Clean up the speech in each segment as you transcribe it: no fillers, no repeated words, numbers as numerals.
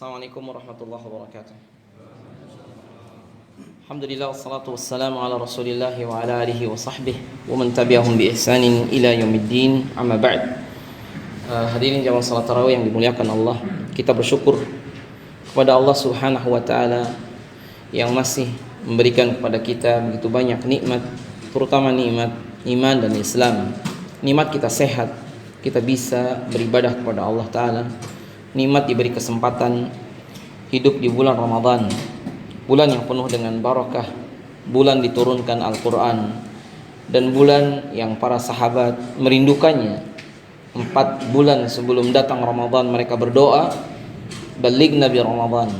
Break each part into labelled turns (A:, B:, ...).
A: Assalamualaikum warahmatullahi wabarakatuh. Alhamdulillah wassalatu wassalamu ala Rasulillah wa ala alihi wa sahbihi wa man tabi'ahum bi ihsanin ila yaumiddin. Amma ba'd. Hadirin jamaah salat tarawih yang dimuliakan Allah, kita bersyukur kepada Allah Subhanahu wa taala yang masih memberikan kepada kita begitu banyak nikmat, terutama nikmat iman dan Islam. Nikmat kita sehat, kita bisa beribadah kepada Allah taala. Nikmat diberi kesempatan hidup di bulan Ramadan, bulan yang penuh dengan barakah, bulan diturunkan Al-Quran, dan bulan yang para sahabat merindukannya. 4 bulan sebelum datang Ramadan mereka berdoa, balighna bi Ramadan.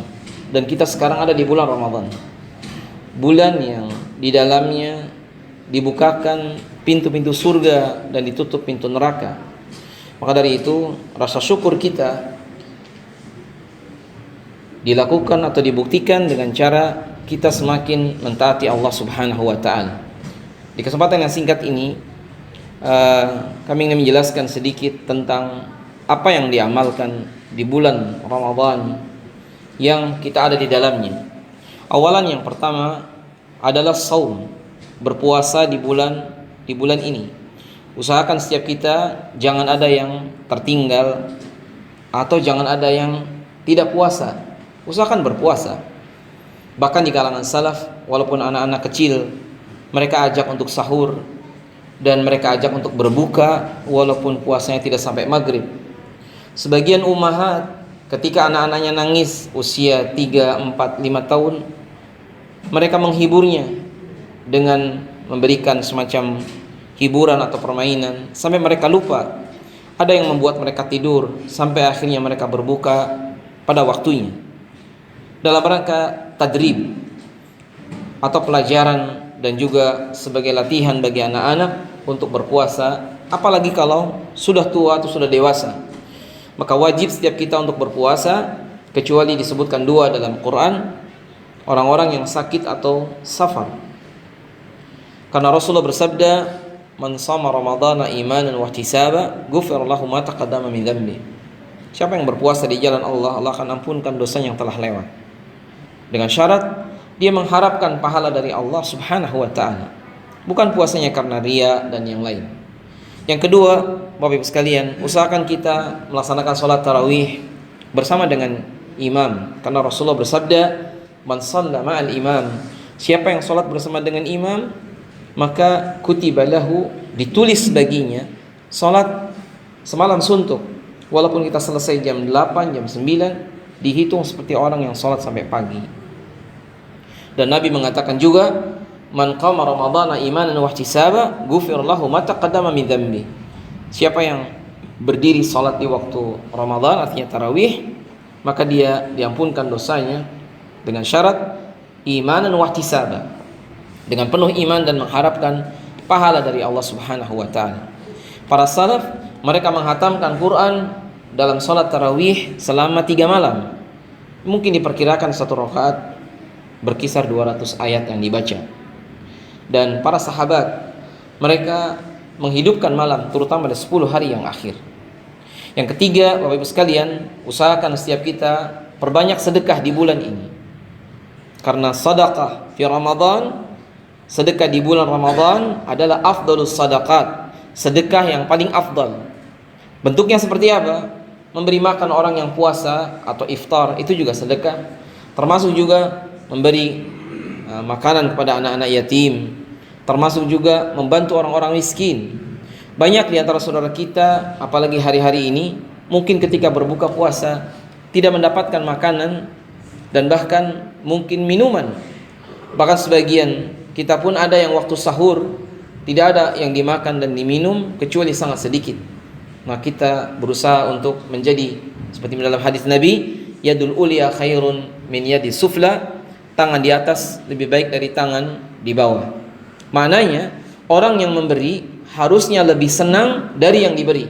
A: Dan kita sekarang ada di bulan Ramadan, bulan yang di dalamnya dibukakan pintu-pintu surga dan ditutup pintu neraka. Maka dari itu rasa syukur kita dilakukan atau dibuktikan dengan cara kita semakin mentaati Allah Subhanahu wa taala. Di kesempatan yang singkat ini kami ingin menjelaskan sedikit tentang apa yang diamalkan di bulan Ramadan yang kita ada di dalamnya. Awalan yang pertama adalah saum, berpuasa di bulan ini. Usahakan setiap kita jangan ada yang tertinggal atau jangan ada yang tidak puasa. Usahakan berpuasa. Bahkan di kalangan salaf, walaupun anak-anak kecil, mereka ajak untuk sahur dan mereka ajak untuk berbuka walaupun puasanya tidak sampai maghrib. Sebagian ummahat ketika anak-anaknya nangis usia 3, 4, 5 tahun, mereka menghiburnya dengan memberikan semacam hiburan atau permainan sampai mereka lupa. Ada yang membuat mereka tidur sampai akhirnya mereka berbuka pada waktunya, dalam rangka tadrib atau pelajaran dan juga sebagai latihan bagi anak-anak untuk berpuasa. Apalagi kalau sudah tua atau sudah dewasa, maka wajib setiap kita untuk berpuasa, kecuali disebutkan 2 dalam Quran, orang-orang yang sakit atau safar. Karena Rasulullah bersabda, man shama ramadhana imanan wa ihtisaba ghufira lahu ma taqaddama min dhanbi. Siapa yang berpuasa di jalan Allah, Allah akan ampunkan dosa yang telah lewat, dengan syarat dia mengharapkan pahala dari Allah Subhanahu wa taala, bukan puasanya karena riya dan yang lain. Yang kedua, Bapak Ibu sekalian, usahakan kita melaksanakan sholat tarawih bersama dengan imam, karena Rasulullah bersabda, man shalla ma'al imam, siapa yang sholat bersama dengan imam, maka kutiba lahu, ditulis baginya sholat semalam suntuk. Walaupun kita selesai jam 8, jam 9, dihitung seperti orang yang sholat sampai pagi. Dan Nabi mengatakan juga, man qama ramadhana imanan wa ihtisaba ghufira lahu ma taqaddama min dhanbi. Siapa yang berdiri salat di waktu Ramadan, artinya tarawih, maka dia diampunkan dosanya dengan syarat imanan wa ihtisaba, dengan penuh iman dan mengharapkan pahala dari Allah Subhanahu wa taala. Para salaf, mereka menghatamkan Quran dalam salat tarawih selama 3 malam. Mungkin diperkirakan 1 rakaat berkisar 200 ayat yang dibaca. Dan para sahabat, mereka menghidupkan malam, terutama di 10 hari yang akhir. Yang ketiga, Bapak Ibu sekalian, usahakan setiap kita perbanyak sedekah di bulan ini. Karena sedekah fi Ramadan, sedekah di bulan Ramadan adalah afdalus sadaqat, sedekah yang paling afdal. Bentuknya seperti apa? Memberi makan orang yang puasa atau iftar, itu juga sedekah. Termasuk juga memberi makanan kepada anak-anak yatim, termasuk juga membantu orang-orang miskin. Banyak di antara saudara kita, apalagi hari-hari ini, mungkin ketika berbuka puasa tidak mendapatkan makanan dan bahkan mungkin minuman. Bahkan sebagian kita pun ada yang waktu sahur tidak ada yang dimakan dan diminum kecuali sangat sedikit. Nah, kita berusaha untuk menjadi seperti dalam hadis Nabi, yadul ulya khairun min yadi sufla, tangan di atas lebih baik dari tangan di bawah. Maknanya orang yang memberi harusnya lebih senang dari yang diberi.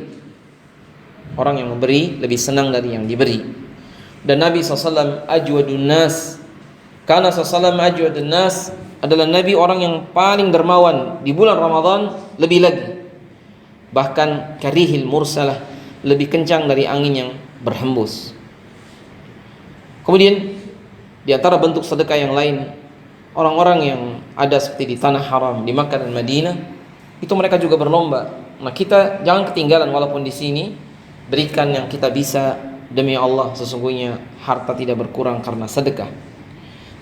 A: Orang yang memberi lebih senang dari yang diberi. Dan Nabi SAW ajwadun nas, karena SAW ajwadun nas adalah Nabi orang yang paling dermawan di bulan Ramadan, lebih lagi. Bahkan karihil mursalah, lebih kencang dari angin yang berhembus. Kemudian di antara bentuk sedekah yang lain, orang-orang yang ada seperti di tanah haram di Makkah dan Madinah, itu mereka juga berlomba. Nah, kita jangan ketinggalan walaupun di sini, berikan yang kita bisa demi Allah, sesungguhnya harta tidak berkurang karena sedekah.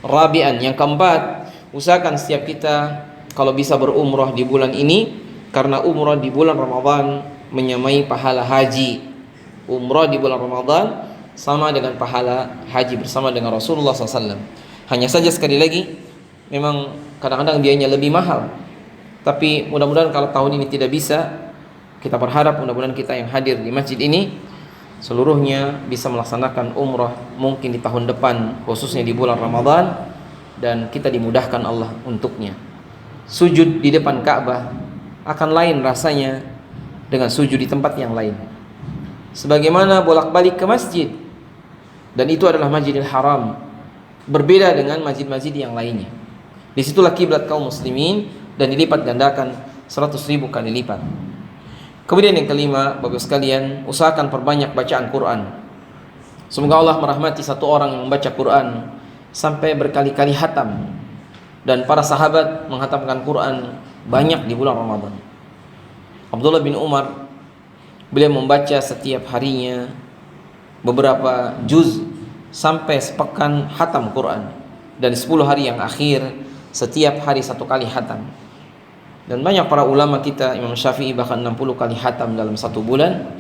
A: Rabi'an, yang keempat, usahakan setiap kita kalau bisa berumrah di bulan ini, karena umrah di bulan Ramadan menyamai pahala haji. Umrah di bulan Ramadan sama dengan pahala haji bersama dengan Rasulullah SAW. Hanya saja sekali lagi, memang kadang-kadang biayanya lebih mahal. Tapi mudah-mudahan kalau tahun ini tidak bisa, kita berharap mudah-mudahan kita yang hadir di masjid ini seluruhnya bisa melaksanakan umrah mungkin di tahun depan, khususnya di bulan Ramadan, dan kita dimudahkan Allah untuknya. Sujud di depan Ka'bah akan lain rasanya dengan sujud di tempat yang lain. Sebagaimana bolak-balik ke masjid, dan itu adalah Masjidil Haram, berbeda dengan masjid-masjid yang lainnya. Disitulah kiblat kaum muslimin dan dilipat gandakan 100.000 kali lipat. Kemudian yang kelima, Bapak sekalian, usahakan perbanyak bacaan Quran. Semoga Allah merahmati satu orang yang membaca Quran sampai berkali-kali hatam, dan para sahabat menghatamkan Quran banyak di bulan Ramadan. Abdullah bin Umar, beliau membaca setiap harinya beberapa juz sampai sepekan hatam Quran, dan 10 hari yang akhir setiap hari 1 kali hatam. Dan banyak para ulama kita, Imam Syafi'i bahkan 60 kali hatam dalam 1 bulan.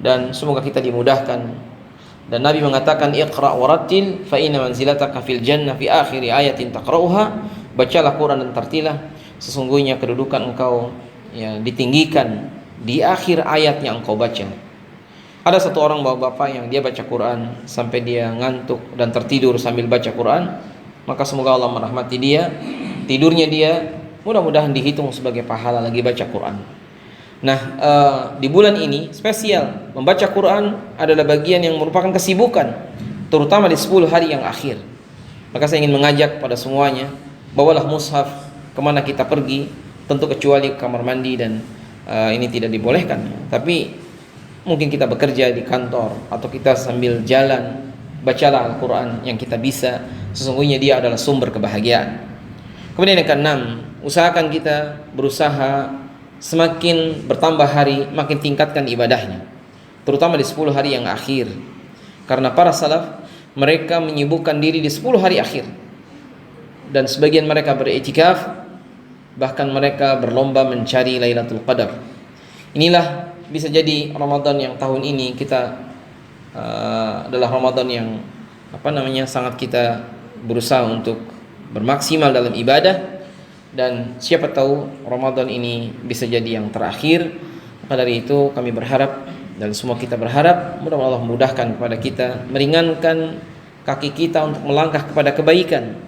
A: Dan semoga kita dimudahkan. Dan Nabi mengatakan, Iqra' warattil fa inna manzilataka fil jannah fi akhiri ayatin taqra'uha. Bacalah Quran dan tartilah, sesungguhnya kedudukan engkau ditinggikan di akhir ayat yang engkau baca. Ada satu orang bapak-bapak yang dia baca Quran sampai dia ngantuk dan tertidur sambil baca Quran, maka semoga Allah merahmati dia. Tidurnya dia mudah-mudahan dihitung sebagai pahala lagi baca Quran. Nah, di bulan ini spesial, membaca Quran adalah bagian yang merupakan kesibukan, terutama di 10 hari yang akhir. Maka saya ingin mengajak pada semuanya, bawalah mushaf kemana kita pergi, tentu kecuali kamar mandi dan ini tidak dibolehkan. Tapi mungkin kita bekerja di kantor atau kita sambil jalan, bacalah Al-Quran yang kita bisa, sesungguhnya dia adalah sumber kebahagiaan. Kemudian yang keenam, usahakan kita berusaha semakin bertambah hari, makin tingkatkan ibadahnya, terutama di 10 hari yang akhir. Karena para salaf, mereka menyibukkan diri di 10 hari akhir, dan sebagian mereka beriktikaf, bahkan mereka berlomba mencari Lailatul Qadar. Inilah bisa jadi Ramadan yang tahun ini kita adalah Ramadan yang sangat kita berusaha untuk bermaksimal dalam ibadah, dan siapa tahu Ramadan ini bisa jadi yang terakhir. Maka dari itu kami berharap, dan semua kita berharap, mudah-mudahan Allah memudahkan kepada kita, meringankan kaki kita untuk melangkah kepada kebaikan.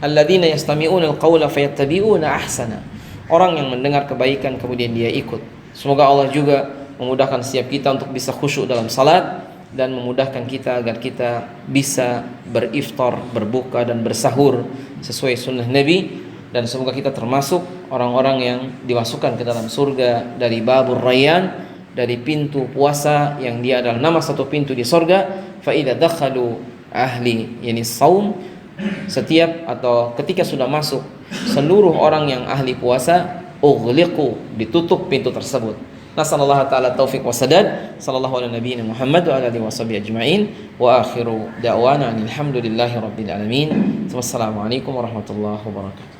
A: Alladzina yastami'una al-qawla fayattabi'una ahsana. Orang yang mendengar kebaikan kemudian dia ikut. Semoga Allah juga memudahkan setiap kita untuk bisa khusyuk dalam salat, dan memudahkan kita agar kita bisa beriftar, berbuka dan bersahur sesuai sunnah Nabi. Dan semoga kita termasuk orang-orang yang dimasukkan ke dalam surga dari Babur Rayyan, dari pintu puasa yang dia adalah nama satu pintu di surga. Fa idza dakhalu ahli saum, setiap atau ketika sudah masuk seluruh orang yang ahli puasa, ughliqu, ditutup pintu tersebut. Nasallallahu ta'ala taufiq wa sadad. Sallallahu ala nabiyina Muhammad wa ala alihi washabihi ajma'in. Wa akhiru da'wana alhamdulillahi rabbil alamin. Wassalamualaikum warahmatullahi wabarakatuh.